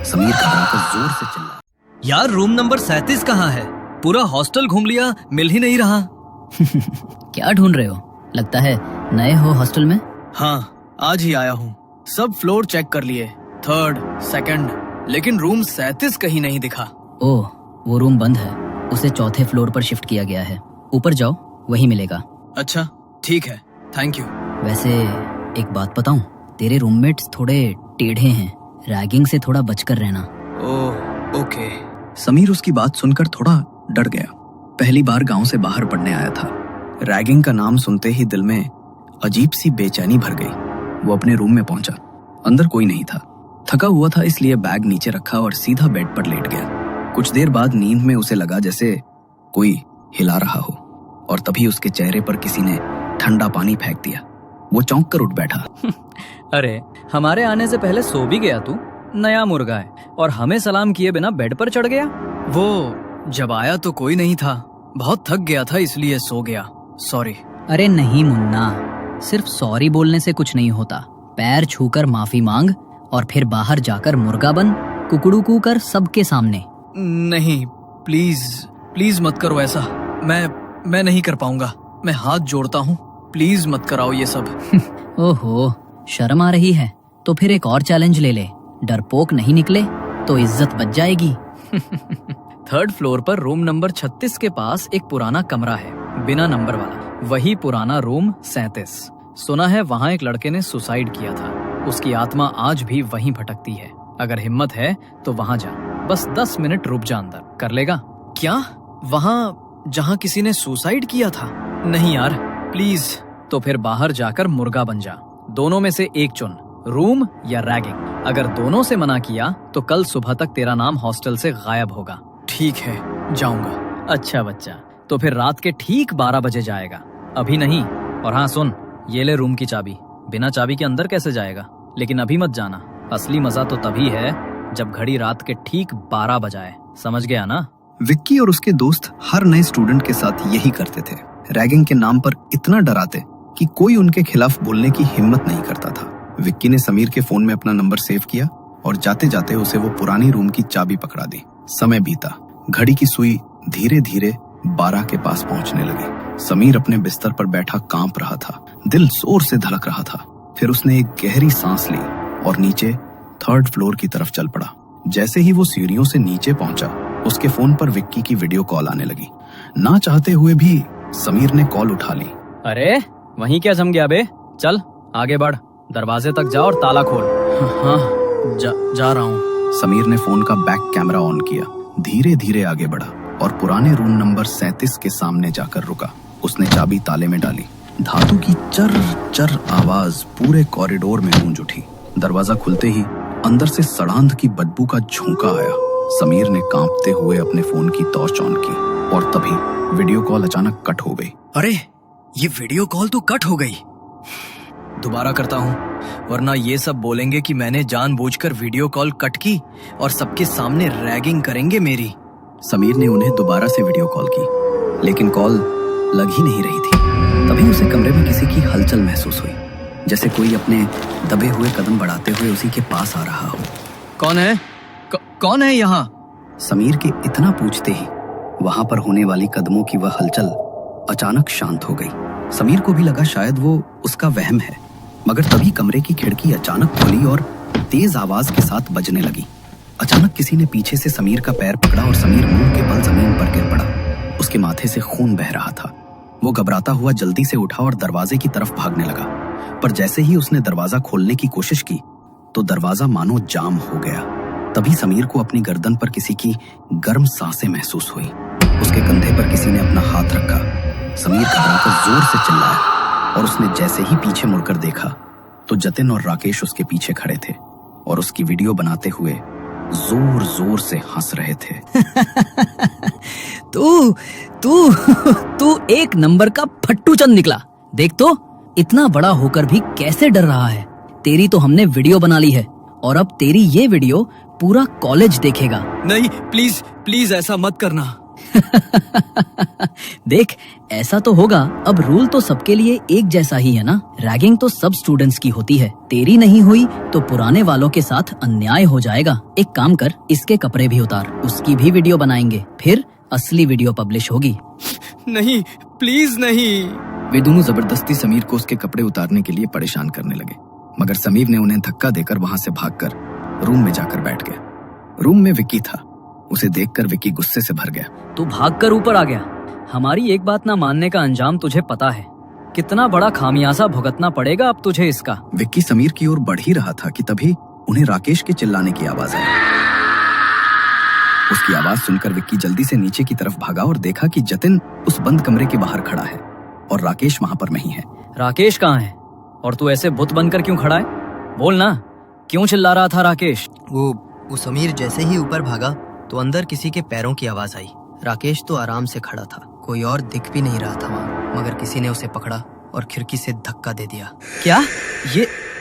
समीर घबराकर जोर से चिल्लाया। यार रूम नंबर 37 कहाँ है? पूरा हॉस्टल घूम लिया, मिल ही नहीं रहा। क्या ढूंढ रहे हो? लगता है नए हो हॉस्टल में। हाँ, आज ही आया हूँ। सब फ्लोर चेक कर लिए, 3rd, 2nd, लेकिन रूम 37 कहीं नहीं दिखा। ओह, वो रूम बंद है, उसे 4थे फ्लोर पर शिफ्ट किया गया है। ऊपर जाओ, वही मिलेगा। अच्छा, ठीक है, थैंक यू। वैसे एक बात बताऊं, तेरे रूममेट्स थोड़े टेढ़े हैं, रैगिंग से थोड़ा बचकर रहना। ओह, ओके। समीर उसकी बात सुनकर थोड़ा डर गया। पहली बार गांव से बाहर पढ़ने आया था। रैगिंग का नाम सुनते ही दिल में अजीब सी बेचैनी भर गई। वो अपने रूम में पहुंचा। अंदर कोई नहीं था। थका हुआ था, इसलिए बैग नीचे रखा और सीधा बेड पर लेट गया। कुछ देर बाद नींद में उसे लगा जैसे कोई हिला रहा हो, और तभी उसके चेहरे पर किसी ने ठंडा पानी फेंक दिया। वो चौंक कर उठ बैठा। अरे, हमारे आने से पहले सो भी गया तू? नया मुर्गा है और हमें सलाम किए बिना बेड पर चढ़ गया। वो जब आया तो कोई नहीं था, बहुत थक गया था इसलिए सो गया। सॉरी। अरे नहीं मुन्ना, सिर्फ सॉरी बोलने से कुछ नहीं होता। पैर छूकर माफी मांग और फिर बाहर जाकर मुर्गा बन, कुकड़ू कू कर सबके सामने। नहीं, प्लीज प्लीज मत करो ऐसा। मैं नहीं कर पाऊंगा। मैं हाथ जोड़ता हूँ, प्लीज मत कराओ ये सब। ओहो, शर्म आ रही है तो फिर एक और चैलेंज ले ले। डरपोक नहीं निकले तो इज्जत बच जाएगी। 3rd फ्लोर पर रूम नंबर 36 के पास एक पुराना कमरा है, बिना नंबर वाला। वही पुराना रूम 37। सुना है वहाँ एक लड़के ने सुसाइड किया था। उसकी आत्मा आज भी वहीं भटकती है। अगर हिम्मत है तो वहाँ जा, बस 10 मिनट रुक जा, अंदर कर लेगा? क्या? वहाँ जहाँ किसी ने सुसाइड किया था? नहीं यार, प्लीज। तो फिर बाहर जाकर मुर्गा बन जा। दोनों में से एक चुन, रूम या रैगिंग। अगर दोनों से मना किया तो कल सुबह तक तेरा नाम हॉस्टल से गायब होगा। ठीक है, जाऊंगा। अच्छा बच्चा, तो फिर रात के ठीक 12 बजे जाएगा, अभी नहीं। और हाँ सुन, ये ले रूम की चाबी। बिना चाबी के अंदर कैसे जाएगा? लेकिन अभी मत जाना। असली मजा तो तभी है जब घड़ी रात के ठीक 12 बजाए। समझ गया ना? विक्की और उसके दोस्त हर नए स्टूडेंट के साथ यही करते थे। रैगिंग के नाम पर इतना डराते कि कोई उनके खिलाफ बोलने की हिम्मत नहीं करता था। विक्की ने समीर के फोन में अपना नंबर सेव किया और जाते जाते उसे वो पुरानी रूम की चाबी पकड़ा दी। समय बीता, घड़ी की सुई धीरे धीरे 12 के पास पहुंचने लगी। समीर अपने बिस्तर पर बैठा कांप रहा था, दिल जोर से धड़क रहा था। फिर उसने एक गहरी सांस ली और नीचे 3rd फ्लोर की तरफ चल पड़ा। जैसे ही वो सीढ़ियों से नीचे पहुंचा, उसके फोन पर विक्की की वीडियो कॉल आने लगी। ना चाहते हुए भी समीर ने कॉल उठा ली। अरे वहीं क्या जम गया बे? चल आगे बढ़, दरवाजे तक जा और ताला खोल। हाँ, जा रहा हूँ। समीर ने फोन का बैक कैमरा ऑन किया, धीरे धीरे आगे बढ़ा और पुराने रूम नंबर 37 के सामने जाकर रुका। उसने चाबी ताले में डाली। धातु की चर चर आवाज पूरे कॉरिडोर में गूंज उठी। दरवाजा खुलते ही अंदर से सड़ांध की बदबू का झोंका आया। समीर ने कांपते हुए अपने फोन की टॉर्च ऑन की और तभी वीडियो कॉल अचानक कट हो गई। अरे, ये वीडियो कॉल तो कट हो गई। दोबारा करता हूँ, वरना ये सब बोलेंगे कि मैंने जानबूझकर वीडियो कॉल कट की और सबके सामने रैगिंग करेंगे मेरी। समीर ने उन्हें दोबारा से वीडियो कॉल की, लेकिन कॉल लग ही नहीं रही थी। तभी उसे कमरे में किसी की हलचल महसूस हुई, जैसे कोई अपने दबे हुए कदम बढ़ाते हुए उसी के पास आ रहा हो। कौन है? कौन है यहाँ? समीर के इतना पूछते ही वहां पर होने वाली कदमों की वह हलचल अचानक शांत हो गई। समीर को भी लगा शायद वो उसका वहम है, मगर तभी कमरे की खिड़की अचानक खुली और तेज आवाज के साथ बजने लगी। अचानक किसी ने पीछे से समीर का पैर पकड़ा और समीर मुंह के बल जमीन पर गिर पड़ा। उसके माथे से खून बह रहा था। वो घबराता हुआ जल्दी से उठा और दरवाजे की तरफ भागने लगा, पर जैसे ही उसने दरवाजा खोलने की कोशिश की तो दरवाजा मानो जाम हो गया। तभी समीर को अपनी गर्दन पर किसी की गर्म सांसें महसूस हुई। उसके कंधे पर किसी ने अपना हाथ रखा। समीर घबराकर जोर से चिल्लाया और उसने जैसे ही पीछे मुड़कर देखा तो जतिन और राकेश उसके पीछे खड़े थे और उसकी वीडियो बनाते हुए जोर जोर से हंस रहे थे। तू एक नंबर का फट्टू चंद निकला। देख तो, इतना बड़ा होकर भी कैसे डर रहा है। तेरी तो हमने वीडियो बना ली है और अब तेरी ये वीडियो पूरा कॉलेज देखेगा। नहीं, प्लीज प्लीज ऐसा मत करना। देख, ऐसा तो होगा। अब रूल तो सबके लिए एक जैसा ही है ना। रैगिंग तो सब स्टूडेंट्स की होती है। तेरी नहीं हुई तो पुराने वालों के साथ अन्याय हो जाएगा। एक काम कर, इसके कपड़े भी उतार, उसकी भी वीडियो बनाएंगे, फिर असली वीडियो पब्लिश होगी। नहीं, प्लीज नहीं। वे दोनों जबरदस्ती समीर को उसके कपड़े उतारने के लिए परेशान करने लगे, मगर समीर ने उन्हें धक्का देकर वहां से भागकर रूम में जाकर बैठ गया। रूम में विक्की था। उसे देखकर विक्की गुस्से से भर गया। तू भागकर ऊपर आ गया। हमारी एक बात ना मानने का अंजाम तुझे पता है। कितना बड़ा खामियाजा भुगतना पड़ेगा अब तुझे इसका। विक्की समीर की ओर बढ़ ही रहा था कि तभी उन्हें राकेश के चिल्लाने की आवाज आई। उसकी आवाज सुनकर विक्की जल्दी से नीचे की तरफ भागा और देखा कि जतिन उस बंद कमरे के बाहर खड़ा है और राकेश वहां पर नहीं है। राकेश कहाँ है? और तू ऐसे बुत बनकर क्यों खड़ा है? बोल ना, क्यों चिल्ला रहा था राकेश? वो समीर जैसे ही ऊपर भागा तो अंदर किसी के पैरों की आवाज आई। राकेश तो आराम से खड़ा था, कोई और दिख भी नहीं रहा था वहाँ, मगर किसी ने उसे पकड़ा और खिड़की से धक्का दे दिया। क्या?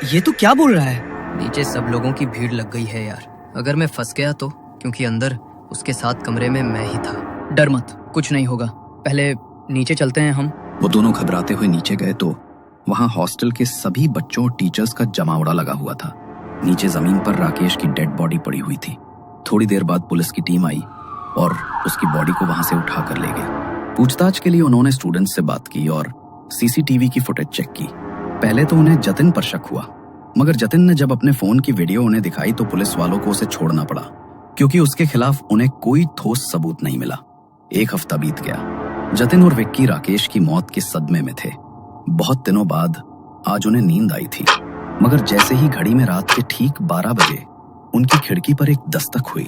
ये तू क्या बोल रहा है? नीचे सब लोगों की भीड़ लग गई है यार। अगर मैं फंस गया तो, क्योंकि अंदर उसके साथ कमरे में मैं ही था। डर मत, कुछ नहीं होगा। पहले नीचे चलते हैं हम। वो दोनों घबराते हुए नीचे गए तो वहां हॉस्टल के सभी बच्चों और टीचर्स का जमावड़ा लगा हुआ था। नीचे जमीन पर राकेश की डेड बॉडी पड़ी हुई थी। थोड़ी देर बाद पुलिस की टीम आई और उसकी बॉडी को वहां से उठाकर ले गई। पूछताछ के लिए उन्होंने स्टूडेंट्स से बात की और सीसीटीवी की फुटेज चेक की। पहले तो उन्हें जतिन पर शक हुआ, मगर जतिन ने जब अपने फोन की वीडियो उन्हें दिखाई तो पुलिस वालों को उसे छोड़ना पड़ा, क्योंकि उसके खिलाफ उन्हें कोई ठोस सबूत नहीं मिला। एक हफ्ता बीत गया। जतिन और विक्की राकेश की मौत के सदमे में थे। बहुत दिनों बाद आज उन्हें नींद आई थी, मगर जैसे ही घड़ी में रात के ठीक 12 बजे उनकी खिड़की पर एक दस्तक हुई।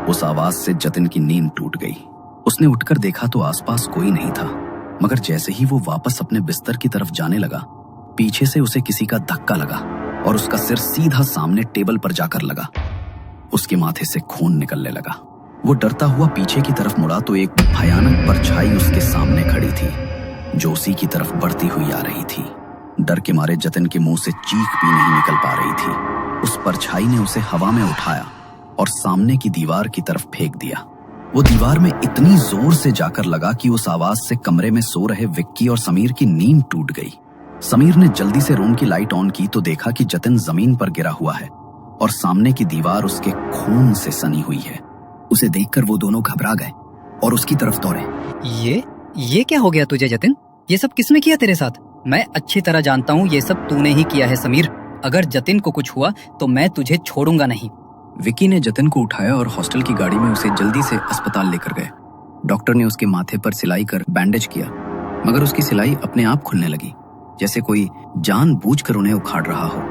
उस आवाज से जतिन की नींद टूट गई। उसने उठकर देखा तो आसपास कोई नहीं था, मगर जैसे ही वो वापस अपने बिस्तर की तरफ जाने लगा, पीछे से उसे किसी का धक्का लगा और उसका सिर सीधा सामने टेबल पर जाकर लगा। उसके माथे से खून निकलने लगा। वो डरता हुआ पीछे की तरफ मुड़ा तो एक भयानक परछाई उसके सामने खड़ी थी, जो उसी की तरफ बढ़ती हुई आ रही थी। डर के मारे जतिन के मुंह से चीख भी नहीं निकल पा रही थी। उस परछाई ने उसे हवा में उठाया और सामने की दीवार की तरफ फेंक दिया। वो दीवार में इतनी जोर से जाकर लगा कि उस आवाज से कमरे में सो रहे विक्की और समीर की नींद टूट गई। समीर ने जल्दी से रूम की लाइट ऑन की तो देखा कि जतिन जमीन पर गिरा हुआ है और सामने की दीवार उसके खून से सनी हुई है। उसे देखकर वो दोनों घबरा गए और उसकी तरफ दौड़े। ये क्या हो गया तुझे जतिन? ये सब किसने किया तेरे साथ? मैं अच्छी तरह जानता हूँ ये सब तूने ही किया है समीर। अगर जतिन को कुछ हुआ तो मैं तुझे छोड़ूंगा नहीं। विक्की ने जतिन को उठाया और हॉस्टल की गाड़ी में उसे जल्दी से अस्पताल लेकर गए। डॉक्टर ने उसके माथे पर सिलाई कर बैंडेज किया, मगर उसकी सिलाई अपने आप खुलने लगी, जैसे कोई जानबूझकर उन्हें उखाड़ रहा हो।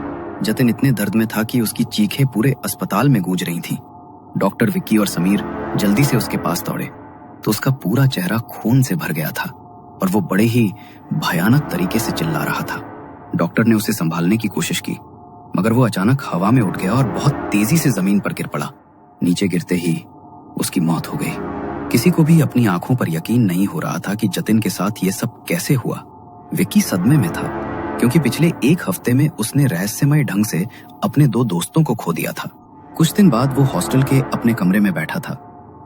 जतिन इतने दर्द में था कि उसकी चीखें पूरे अस्पताल में गूंज रही थीं। डॉक्टर, विक्की और समीर जल्दी से उसके पास दौड़े तो उसका पूरा चेहरा खून से भर गया था और वो बड़े ही भयानक तरीके से चिल्ला रहा था। डॉक्टर ने उसे संभालने की कोशिश की, मगर वो अचानक हवा में उठ गया और बहुत तेजी से जमीन पर गिर पड़ा। नीचे गिरते ही उसकी मौत हो गई। किसी को भी अपनी आंखों पर यकीन नहीं हो रहा था कि जतिन के साथ ये सब कैसे हुआ। विक्की सदमे में था, क्योंकि पिछले एक हफ्ते में उसने रहस्यमय ढंग से अपने 2 दोस्तों को खो दिया था। कुछ दिन बाद वो हॉस्टल के अपने कमरे में बैठा था।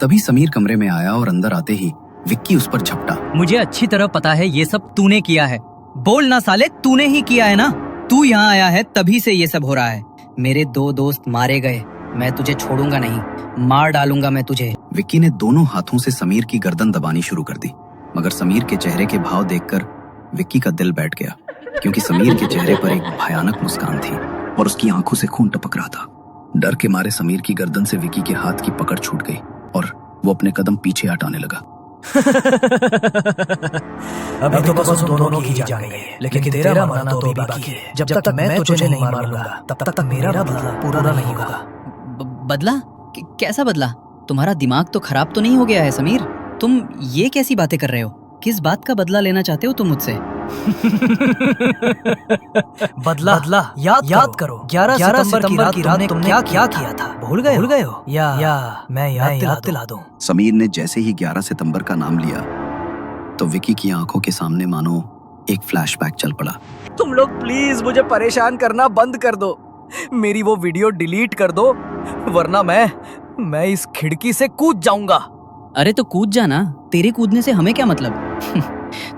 तभी समीर कमरे में आया और अंदर आते ही विक्की उस पर झपटा। मुझे अच्छी तरह पता है ये सब तूने किया है। बोल ना साले, तूने ही किया है ना? तू यहाँ आया है तभी से ये सब हो रहा है। मेरे 2 दोस्त मारे गए, मैं तुझे छोड़ूंगा नहीं, मार डालूंगा मैं तुझे। विक्की ने दोनों हाथों से समीर की गर्दन दबानी शुरू कर दी, मगर समीर के चेहरे के भाव देखकर विक्की का दिल बैठ गया, क्योंकि समीर के चेहरे पर एक भयानक मुस्कान थी और उसकी आंखों से खून टपक रहा था। डर के मारे समीर की गर्दन से विक्की के हाथ की पकड़ छूट गई और वो अपने कदम पीछे हटाने लगा। अभी तो बस उन दोनों की जान गई है, लेकिन तेरा मरना तो अभी बाकी है। जब तक मैं तुझे नहीं मार लूंगा तब तक मेरा बदला पूरा नहीं होगा। बदला? कैसा बदला? तुम्हारा दिमाग तो खराब तो नहीं हो गया है समीर? तुम ये कैसी बातें कर रहे हो? किस बात का बदला लेना चाहते हो तुम मुझसे? बदला याद करो 11 सितंबर की रात तुमने क्या किया था? भूल गए हो? या मैं याद दिला दूं। समीर ने जैसे ही 11 सितंबर का नाम लिया तो विक्की की आंखों के सामने मानो एक फ्लैशबैक चल पड़ा। तुम लोग प्लीज मुझे परेशान करना बंद कर दो। मेरी वो वीडियो डिलीट कर दो, वरना मैं इस खिड़की से कूद जाऊंगा। अरे तो कूद जाना, तेरे कूदने से हमें क्या मतलब?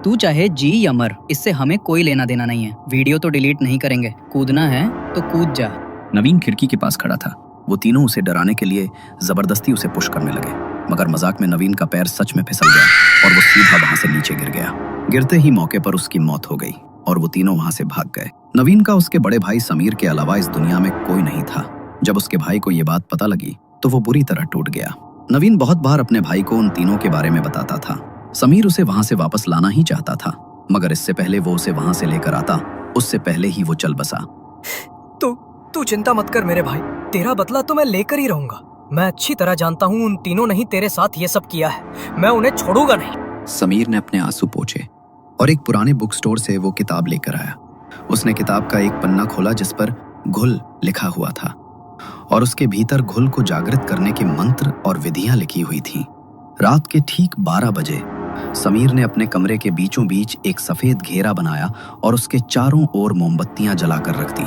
तू चाहे जी या मर, इससे हमें कोई लेना देना नहीं है। वीडियो तो डिलीट नहीं करेंगे, कूदना है तो कूद जा। नवीन खिड़की के पास खड़ा था। वो तीनों उसे डराने के लिए जबरदस्ती उसे पुश करने लगे, मगर मजाक में नवीन का पैर सच में फिसल गया और वो सीधा वहां से नीचे गिर गया। गिरते ही मौके पर उसकी मौत हो गई और वो तीनों वहां से भाग गए। नवीन का उसके बड़े भाई समीर के अलावा इस दुनिया में कोई नहीं था। जब उसके भाई को ये बात पता लगी तो वो बुरी तरह टूट गया। नवीन बहुत बार अपने भाई को उन तीनों के बारे में बताता था। समीर उसे वहां से वापस लाना ही चाहता था, मगर इससे पहले वो उसे वहां से लेकर आता, उससे पहले ही वो चल बसा। तू चिंता मत कर मेरे भाई, तेरा बदला तो मैं लेकर ही रहूंगा। मैं अच्छी तरह जानता हूँ उन तीनों ने ही तेरे साथ ये सब किया है, मैं उन्हें छोड़ूंगा नहीं। समीर ने अपने आंसू पोंछे और एक पुराने बुक स्टोर से वो किताब लेकर आया। उसने किताब का एक पन्ना खोला जिस पर घुल लिखा हुआ था और उसके भीतर घुल को जागृत करने के मंत्र और विधियां लिखी हुई थीं। रात के ठीक 12 बजे समीर ने अपने कमरे के बीचों बीच एक सफेद घेरा बनाया और उसके चारों ओर मोमबत्तियां जलाकर रख दी।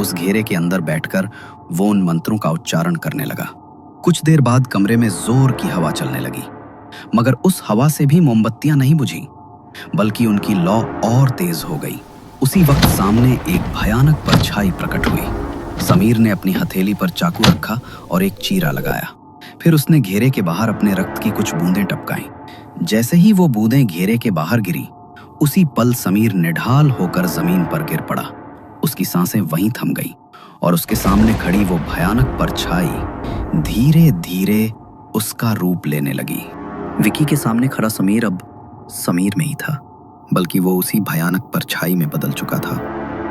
उस घेरे के अंदर बैठकर वो उन मंत्रों का उच्चारण करने लगा। कुछ देर बाद कमरे में जोर की हवा चलने लगी, मगर उस हवा से भी मोमबत्तियां नहीं बुझी, बल्कि उनकी लौ और तेज हो गई। उसी वक्त सामने एक भयानक परछाई प्रकट हुई। समीर ने अपनी हथेली पर चाकू रखा और एक चीरा लगाया। फिर उसने घेरे के बाहर अपने रक्त की कुछ बूंदें टपकाईं। जैसे ही वो बूंदें घेरे के बाहर गिरी, उसी पल समीर निढाल होकर जमीन पर गिर पड़ा। उसकी सांसें वहीं थम गई और उसके सामने खड़ी वो भयानक परछाई धीरे धीरे उसका रूप लेने लगी। विकी के सामने खड़ा समीर अब समीर नहीं था, बल्कि वो उसी भयानक परछाई में बदल चुका था।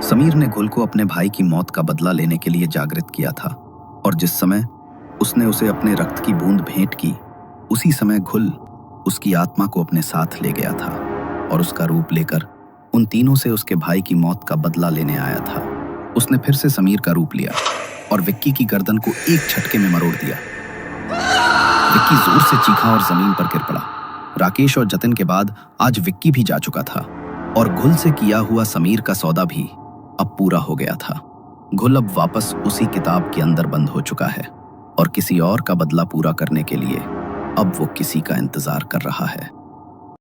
समीर ने घुल को अपने भाई की मौत का बदला लेने के लिए जागृत किया था और जिस समय उसने उसे अपने रक्त की बूंद भेंट की, उसी समय घुल उसकी आत्मा को अपने साथ ले गया था और उसका रूप लेकर उन तीनों से उसके भाई की मौत का बदला लेने आया था। उसने फिर से समीर का रूप लिया और विक्की की गर्दन को एक झटके में मरोड़ दिया। विक्की जोर से चीखा और जमीन पर गिर पड़ा। राकेश और जतिन के बाद आज विक्की भी जा चुका था और घुल से किया हुआ समीर का सौदा भी अब पूरा हो गया था। घुल अब वापस उसी किताब के अंदर बंद हो चुका है और किसी और का बदला पूरा करने के लिए अब वो किसी का इंतजार कर रहा है।